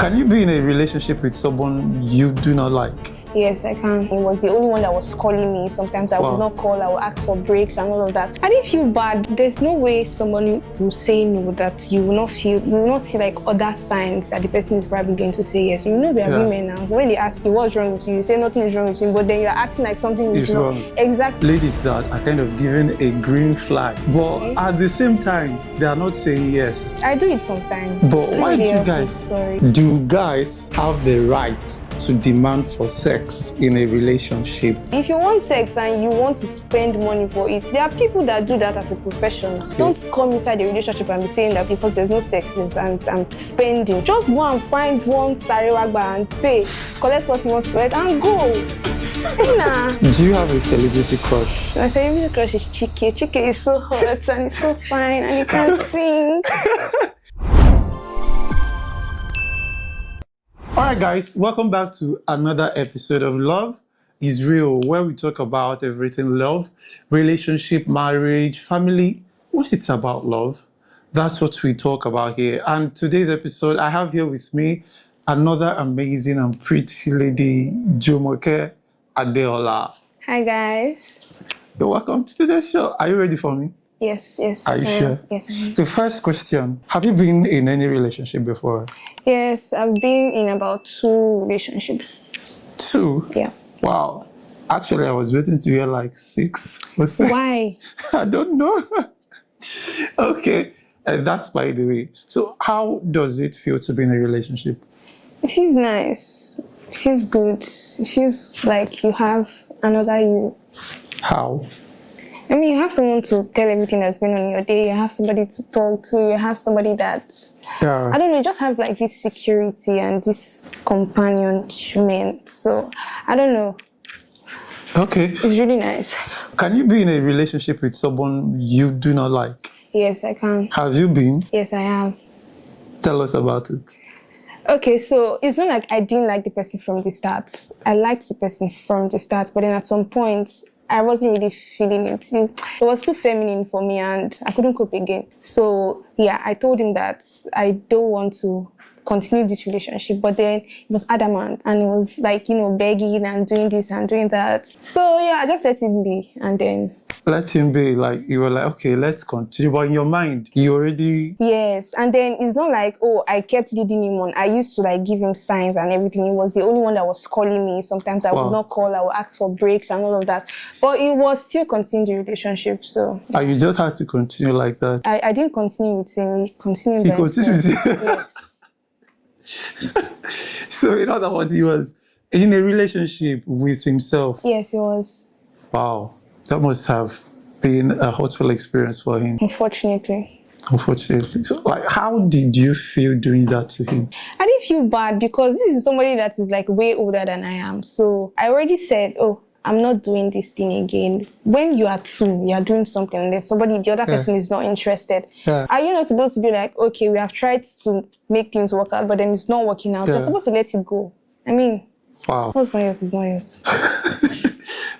Can you be in a relationship with someone you do not like? Yes, I can. He was the only one that was calling me. Sometimes I would not call, I would ask for breaks and all of that. I didn't feel bad. There's no way someone will say no that you will not feel, you will not see like other signs that the person is probably going to say yes. You know, we are women now. When they ask you what's wrong with you, you say nothing is wrong with you, but then you're acting like something is wrong. Exactly. Ladies that are kind of given a green flag, but at the same time, they are not saying yes. I do it sometimes. But why do you guys, do guys have the right to demand for sex in a relationship? If you want sex and you want to spend money for it, there are people that do that as a profession. Okay. Don't come inside a relationship and be saying that because there's no sex and I'm spending. Just go and find one sarewagba and pay, collect what you want to collect and go. Do you have a celebrity crush? My celebrity crush is Chike. Chike is so hot and he's so fine and he can sing. Alright guys, welcome back to another episode of Loveizreal, where we talk about everything love, relationship, marriage, family. What's it about love? That's what we talk about here. And today's episode, I have here with me another amazing and pretty lady, Jumoke Adeola. Hi guys. You're welcome to today's show. Are you ready for me? Yes. Are you sure? Yes, I am. The first question, have you been in any relationship before? Yes, I've been in about 2 relationships. 2? Yeah. Wow. Actually, I was waiting to hear like 6 or 7. Why? I don't know. Okay. That's by the way. So how does it feel to be in a relationship? It feels nice. It feels good. It feels like you have another you. How? I mean, you have someone to tell everything that's going on in your day. You have somebody to talk to. You have somebody that, I don't know, you just have like this security and this companionship. So, I don't know. Okay. It's really nice. Can you be in a relationship with someone you do not like? Yes, I can. Have you been? Yes, I have. Tell us about it. Okay, so it's not like I didn't like the person from the start. I liked the person from the start, but then at some point, I wasn't really feeling it. It was too feminine for me and I couldn't cope again. So yeah, I told him that I don't want to continue this relationship, but then he was adamant and he was like, you know, begging and doing this and doing that. So yeah, I just let him be and then... Let him be, like, you were like, okay, let's continue. But in your mind, you already... Yes, and then it's not like, oh, I kept leading him on. I used to like give him signs and everything. He was the only one that was calling me. Sometimes I would not call, I would ask for breaks and all of that. But it was still continuing the relationship, so... And you just had to continue like that? I didn't continue with him, he continued. He continued with him? Yes. So in other words, he was in a relationship with himself? Yes, he was. Wow. That must have been a hurtful experience for him. Unfortunately. So, like, how did you feel doing that to him? I didn't feel bad because this is somebody that is like way older than I am. So I already said, oh, I'm not doing this thing again. When you are 2, you are doing something and then the other person is not interested. Are you not supposed to be like, okay, we have tried to make things work out, but then it's not working out. You're supposed to let it go. I mean, what's not yours is not yours.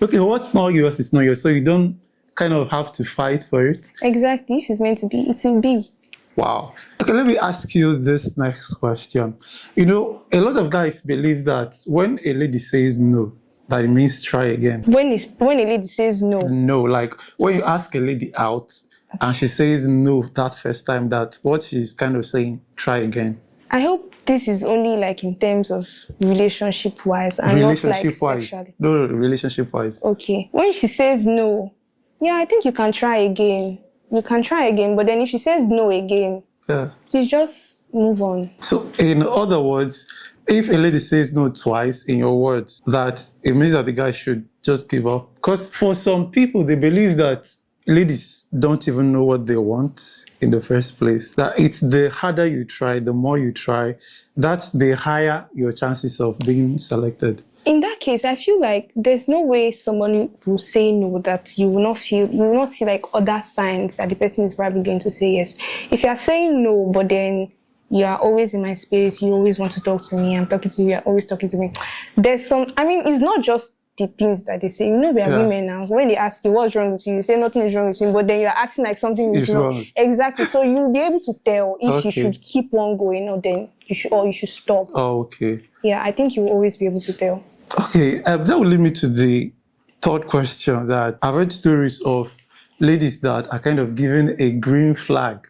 Okay, what's not yours is not yours. So you don't kind of have to fight for it? Exactly. If it's meant to be, it will be. Wow. Okay, let me ask you this next question. You know, a lot of guys believe that when a lady says no, that it means try again. When a lady says no? No, like when you ask a lady out and she says no that first time, that what she's kind of saying, try again. I hope this is only like in terms of relationship-wise and not like sexually. No, relationship-wise. Okay. When she says no, yeah, I think you can try again. You can try again, but then if she says no again, you just move on. So in other words, if a lady says no twice in your words, that it means that the guy should just give up. Because for some people, they believe that ladies don't even know what they want in the first place. That it's the harder you try, the more you try, that's the higher your chances of being selected. In that case, I feel like there's no way someone will say no that you will not feel, you will not see like other signs that the person is probably going to say yes. If you're saying no, but then you are always in my space, you always want to talk to me, I'm talking to you, you're always talking to me. There's some, I mean, it's not just the things that they say. You know, we are women now. When they ask you what's wrong with you, you say nothing is wrong with you, but then you're acting like something is wrong. Exactly. So you'll be able to tell if you should keep on going or then you should stop. Oh, okay. Yeah, I think you will always be able to tell. Okay, that will lead me to the third question. That I've heard stories of ladies that are kind of giving a green flag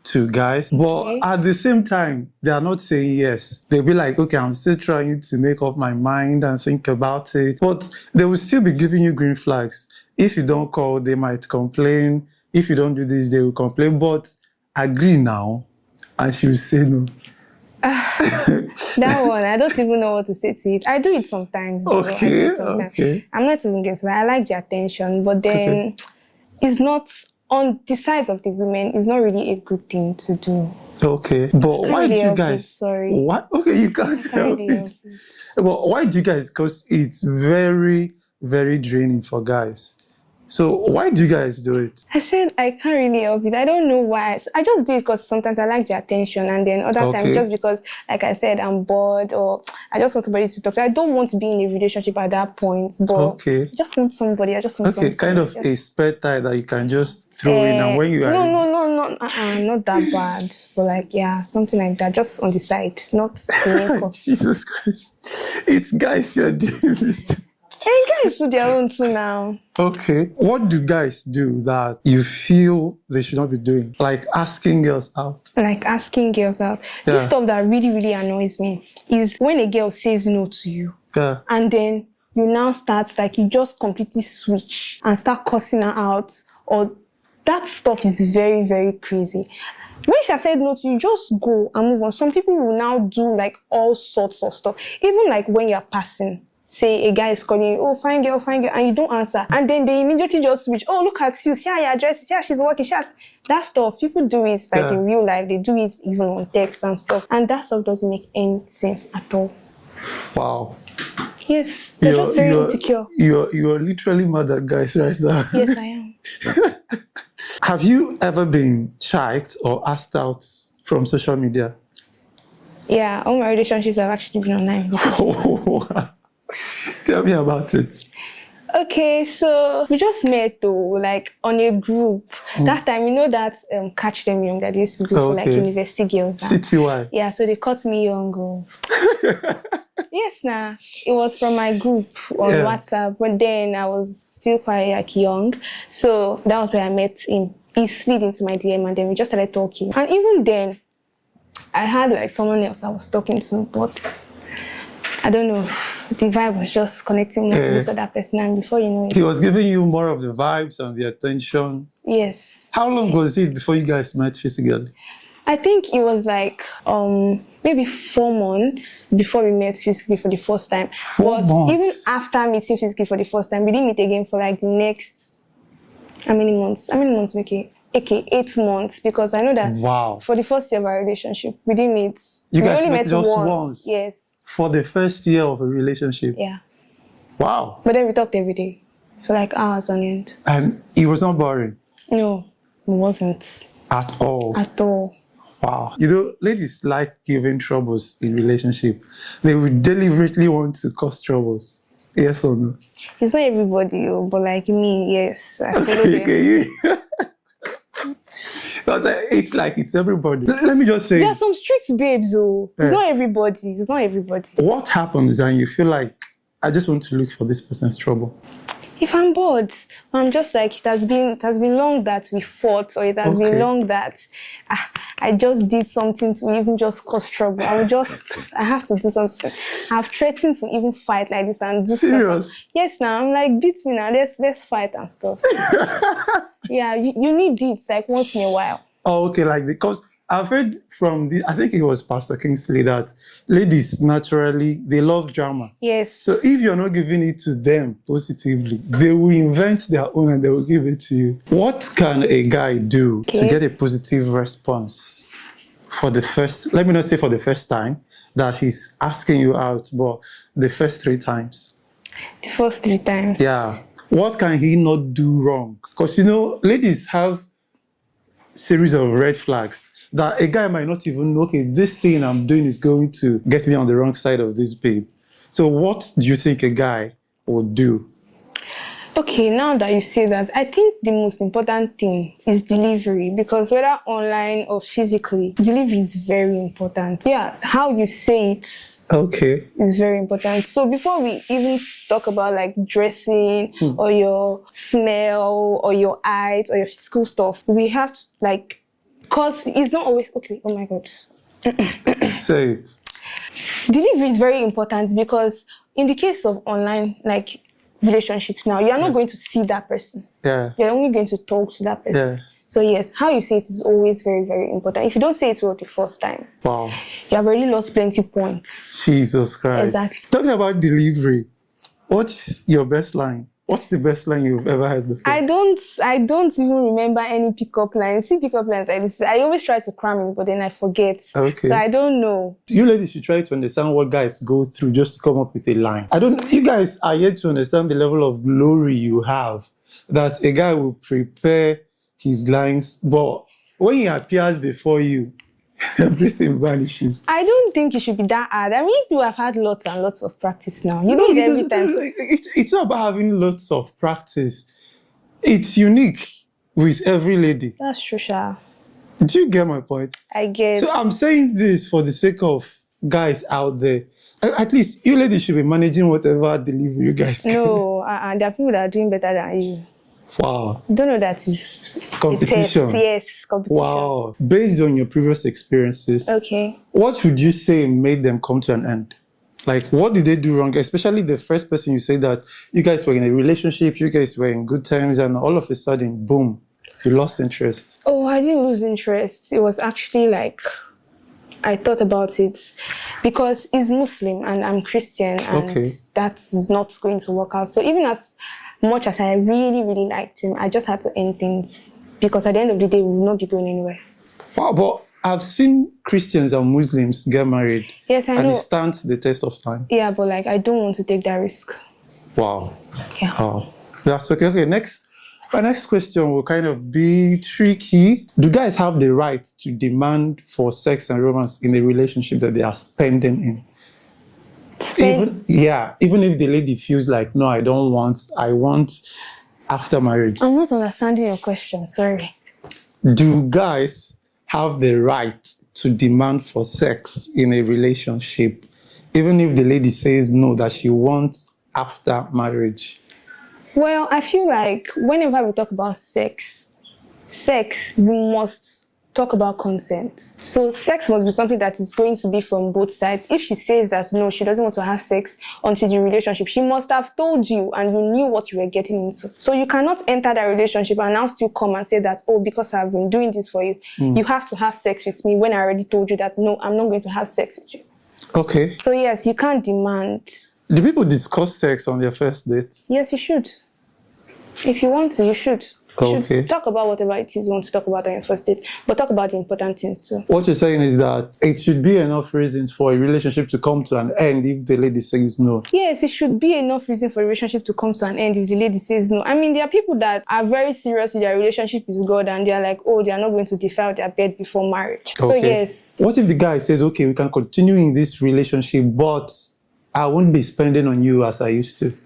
to guys, but at the same time, they are not saying yes. They'll be like, okay, I'm still trying to make up my mind and think about it, but they will still be giving you green flags. If you don't call, they might complain. If you don't do this, they will complain, but agree now, and she will say no. That one, I don't even know what to say to it. I do it sometimes. Okay, I'm not even getting that. I like the attention, but then it's not, on the sides of the women, it's not really a good thing to do. Okay, but why do you guys? Sorry. What? Okay, you can't help it. But why do you guys? Because it's very, very draining for guys. So why do you guys do it? I said I can't really help it. I don't know why. I just do it because sometimes I like the attention, and then other times just because, like I said, I'm bored or I just want somebody to talk to. I don't want to be in a relationship at that point, but I just want somebody. I just want somebody. Kind of a spare tire that you can just throw in, and when you are not that bad, but like something like that, just on the side, not the main course. Jesus Christ, it's guys you're doing this to. And guys do their own too now. Okay. What do guys do that you feel they should not be doing? Like asking girls out. This stuff that really, really annoys me is when a girl says no to you. Yeah. And then you now start, like, you just completely switch and start cussing her out. Or that stuff is very, very crazy. When she has said no to you, just go and move on. Some people will now do like all sorts of stuff. Even like when you're passing. Say a guy is calling you, oh, fine girl, and you don't answer. And then they immediately just switch, oh, look at you, see how your address is, see how she's working, that stuff. People do it like in real life, they do it even on text and stuff. And that stuff doesn't make any sense at all. Wow. Yes, they're just very insecure. You're literally mad at guys right now. Yes, I am. Have you ever been chiked or asked out from social media? Yeah, all my relationships have actually been online. Tell me about it. Okay, so we just met though, like on a group. That time, you know that Catch Them Young that they used to do for like university girls. CTY. Yeah, so they caught me young. Yes, it was from my group on WhatsApp, but then I was still quite like young. So that was where I met him. He slid into my DM and then we just started talking. And even then, I had like someone else I was talking to, but I don't know, the vibe was just connecting me to this other person, and before you know it. He was giving you more of the vibes and the attention. Yes. How long was it before you guys met physically? I think it was like maybe 4 months before we met physically for the first time. 4 months? Even after meeting physically for the first time, we didn't meet again for like the next, how many months make it? Okay, 8 months, because I know that for the first year of our relationship, we didn't meet. You guys only met just once? Yes. For the first year of a relationship? Yeah. Wow. But then we talked every day for like hours on end. And it was not boring? No, it wasn't. At all? At all. Wow. You know, ladies like giving troubles in relationship. They would deliberately want to cause troubles. Yes or no? It's not everybody, but like me, yes. I follow them. It's like it's everybody. Let me just say, there are some strict babes, though. It's not everybody. It's not everybody. What happens and you feel like, I just want to look for this person's trouble? If I'm bored, I'm just like, it has been long that we fought, or it has been long that I just did something to even just cause trouble. I have to do something. I've threatened to even fight like this and do Serious? Stuff. Yes, now I'm like, beat me now. Let's fight and stuff. Yeah, you need it like once in a while. Oh, okay, like because I've heard from I think it was Pastor Kingsley, that ladies naturally, they love drama. Yes. So if you're not giving it to them positively, they will invent their own and they will give it to you. What can a guy do to get a positive response for the first, let me not say for the first time that he's asking you out, but the first 3 times? The first 3 times? Yeah. What can he not do wrong? Because, you know, ladies have series of red flags that a guy might not even know, okay, this thing I'm doing is going to get me on the wrong side of this babe. So what do you think a guy would do? Okay, now that you say that, I think the most important thing is delivery, because whether online or physically, delivery is very important. Yeah, how you say it Okay. is very important. So before we even talk about like dressing or your smell or your eyes or your physical stuff, we have to like, cause it's not always okay. Oh my God. Say it. Delivery is very important because in the case of online like relationships now, you are not going to see that person. Yeah. You're only going to talk to that person. Yeah. So yes, how you say it is always very, very important. If you don't say it well the first time, Wow. you have already lost plenty points. Jesus Christ. Exactly. Talking about delivery, what's your best line? What's the best line you've ever heard before? I don't even remember any pickup lines. See pickup lines, I always try to cram it, but then I forget. Okay. So I don't know. You ladies should try to understand what guys go through just to come up with a line. You guys are yet to understand the level of glory you have, that a guy will prepare his lines, but when he appears before you, everything vanishes. I don't think it should be that hard. I mean, you have had lots and lots of practice now. You do it every time. It's not about having lots of practice. It's unique with every lady. That's true, Sha. Do you get my point? I get. So I'm saying this for the sake of guys out there. At least you ladies should be managing whatever delivery you guys can. No, there are people that are doing better than you. Wow. You don't know that is Competition. Yes, competition. Wow. Based on your previous experiences, Okay. what would you say made them come to an end? Like, what did they do wrong? Especially the first person you say that you guys were in a relationship, you guys were in good terms, and all of a sudden, boom, you lost interest. Oh, I didn't lose interest. It was actually like, I thought about it because he's Muslim and I'm Christian, and that is not going to work out. So even as much as I really, really liked him, I just had to end things because at the end of the day, we will not be going anywhere. Wow, but I've seen Christians and Muslims get married. Yes, I know. And it stands the test of time. Yeah, but like, I don't want to take that risk. Wow. Yeah. Wow. That's okay. Okay, my next question will kind of be tricky. Do guys have the right to demand for sex and romance in a relationship that they are spending in? Even if the lady feels like, no, I want after marriage. I'm not understanding your question, sorry. Do guys have the right to demand for sex in a relationship, even if the lady says no, that she wants after marriage? Well, I feel like whenever we talk about sex, we must talk about consent. So sex must be something that is going to be from both sides. If she says that no, she doesn't want to have sex until the relationship, she must have told you and you knew what you were getting into. So you cannot enter that relationship and now still come and say that, oh, because I've been doing this for you, you have to have sex with me when I already told you that no, I'm not going to have sex with you. Okay. So yes, you can't demand. Do people discuss sex on their first date? Yes, you should. If you want to, you should. You Okay. should talk about whatever it is you want to talk about on your first date, but talk about the important things too. What you're saying is that it should be enough reasons for a relationship to come to an end if the lady says no. Yes, it should be enough reason for a relationship to come to an end if the lady says no. I mean, there are people that are very serious with their relationship with God and they're like, oh, they are not going to defile their bed before marriage. So yes. What if the guy says, okay, we can continue in this relationship, but I won't be spending on you as I used to?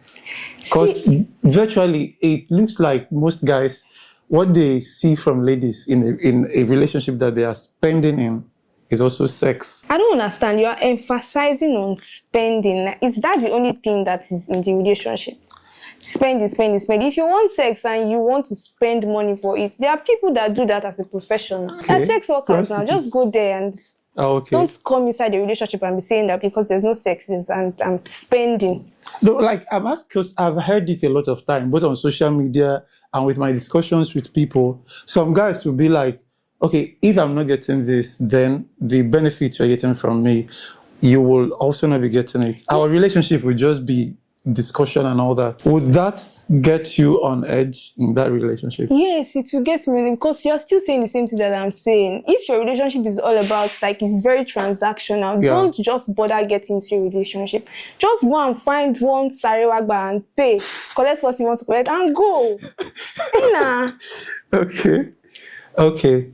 Because virtually, it looks like most guys, what they see from ladies in a relationship that they are spending in is also sex. I don't understand. You are emphasizing on spending. Is that the only thing that is in the relationship? Spending. If you want sex and you want to spend money for it, there are people that do that as a profession. As sex workers now, just go there and don't come inside the relationship and be saying that because there's no sex and I'm spending. No, like I'm asked because I've heard it a lot of time, both on social media and with my discussions with people. Some guys will be like, okay, if I'm not getting this, then the benefits you're getting from me, you will also not be getting it. Our relationship will just be discussion and all that. Would that get you on edge in that relationship? Yes, it will get me because you're still saying the same thing that I'm saying. If your relationship is all about, like, it's very transactional, don't just bother getting into your relationship. Just go and find one Sarewagba and pay, collect what you want to collect and go. Okay.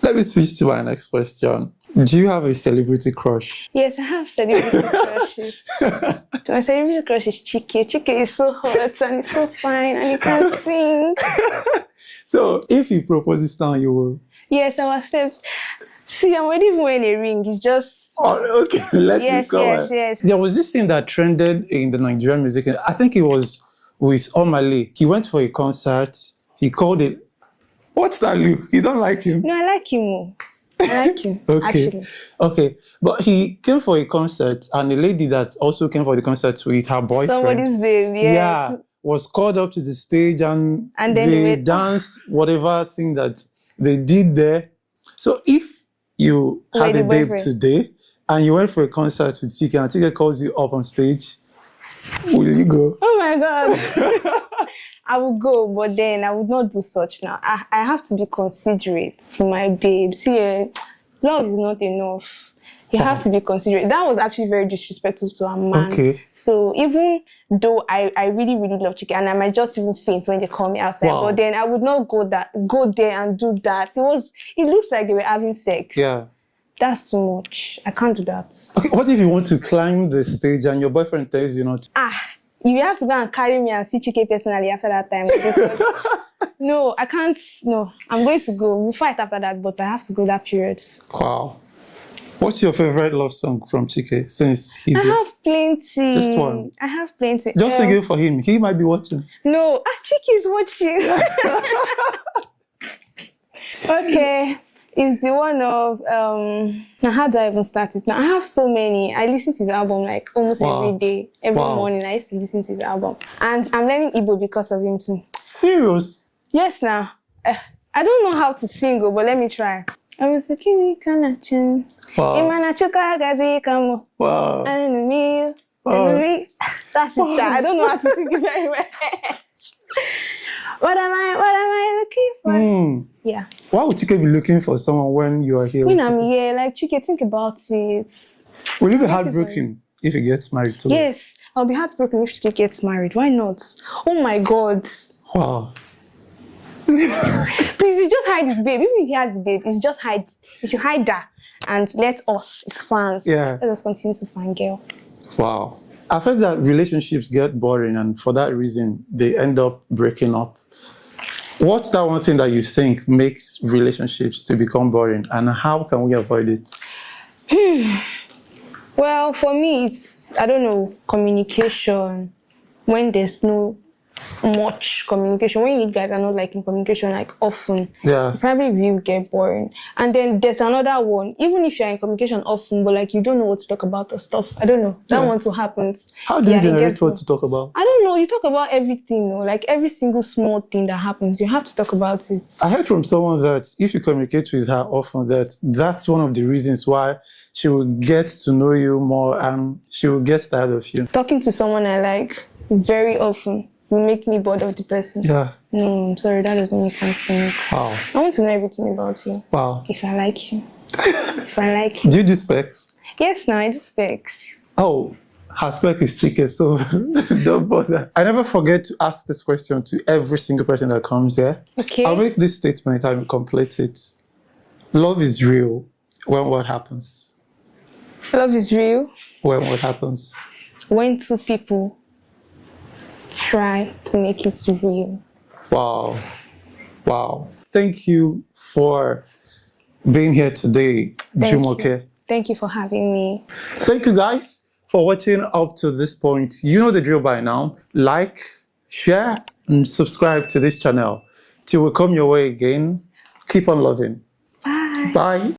Let me switch to my next question. Do you have a celebrity crush? Yes, I have celebrity crushes. So my celebrity crush is Chike. Chike is so hot and he's so fine and he can sing. So if he proposes now, you will. Yes, I will accept. See, I'm already even wearing a ring. It's just. Oh, okay. Let me go. Yes. There was this thing that trended in the Nigerian music. I think it was with Omale. He went for a concert. He called it. What's that look? You don't like him? No, I like him. I like him. Okay. Actually. Okay. But he came for a concert, and a lady that also came for the concert with her boyfriend. Somebody's babe, Yeah. Was called up to the stage and then they danced whatever thing that they did there. So if you have a babe today and you went for a concert with Chike and Chike calls you up on stage, will you go? Oh my God. I would go, but then I would not do such now. I have to be considerate to my babe. See, love is not enough. You have to be considerate. That was actually very disrespectful to a man. Okay. So even though I really, really love Chike and I might just even faint when they call me outside, but then I would not go there and do that. It looks like they were having sex. Yeah. That's too much. I can't do that. Okay, what if you want to climb the stage and your boyfriend tells you not to? You have to go and carry me and see Chike personally after that time. No, I can't. No, I'm going to go. We'll fight after that, but I have to go that period. Wow. What's your favorite love song from Chike since he's I have plenty. Just one. I have plenty. Just sing it for him. He might be watching. No, Chike is watching. Okay. It's the one of now how do I even start it? Now I have so many. I listen to his album like almost every day. Every morning I used to listen to his album. And I'm learning Igbo because of him too. Serious? Yes now. I don't know how to sing, but let me try. I was looking kanachin. Wow. Wow. That's it. I don't know how to sing it very well. What am I looking for? Yeah. Why would Chike be looking for someone when you are here? When I'm here, like Chike, think about it. Will you be heartbroken if he gets married too? Yes, I'll be heartbroken if Chike gets married. Why not? Oh my God. Wow. Please, you just hide his babe. Even if he has a babe, it's just hide. You should hide that and let us, his fans, let us continue to find girl. Wow. I've heard that relationships get boring, and for that reason, they end up breaking up. What's that one thing that you think makes relationships to become boring, and how can we avoid it? Well, for me, it's, I don't know, communication. When there's no much communication, when you guys are not like in communication like often, you probably will get boring. And then there's another one, even if you're in communication often but like you don't know what to talk about or stuff, I don't know, that one too happens. How do you generate what to talk about? I don't know, you talk about everything, like every single small thing that happens, you have to talk about it. I heard from someone that if you communicate with her often, that's one of the reasons why she will get to know you more and she will get tired of you. Talking to someone I like very often will make me bored of the person. Yeah. No, I'm sorry, that doesn't make sense to me. Wow. I want to know everything about you. Wow. If I like you. If I like you. Do you do specs? Yes, now I do specs. Oh, her spec is tricky, so don't bother. I never forget to ask this question to every single person that comes here. Okay. I'll make this statement and complete it. Love is real when what happens? Love is real. When what happens? When two people try to make it real. Wow. Wow. Thank you for being here today, Jumoke. Thank you for having me. Thank you guys for watching up to this point. You know the drill by now. Like, share, and subscribe to this channel. Till we come your way again, keep on loving. Bye. Bye.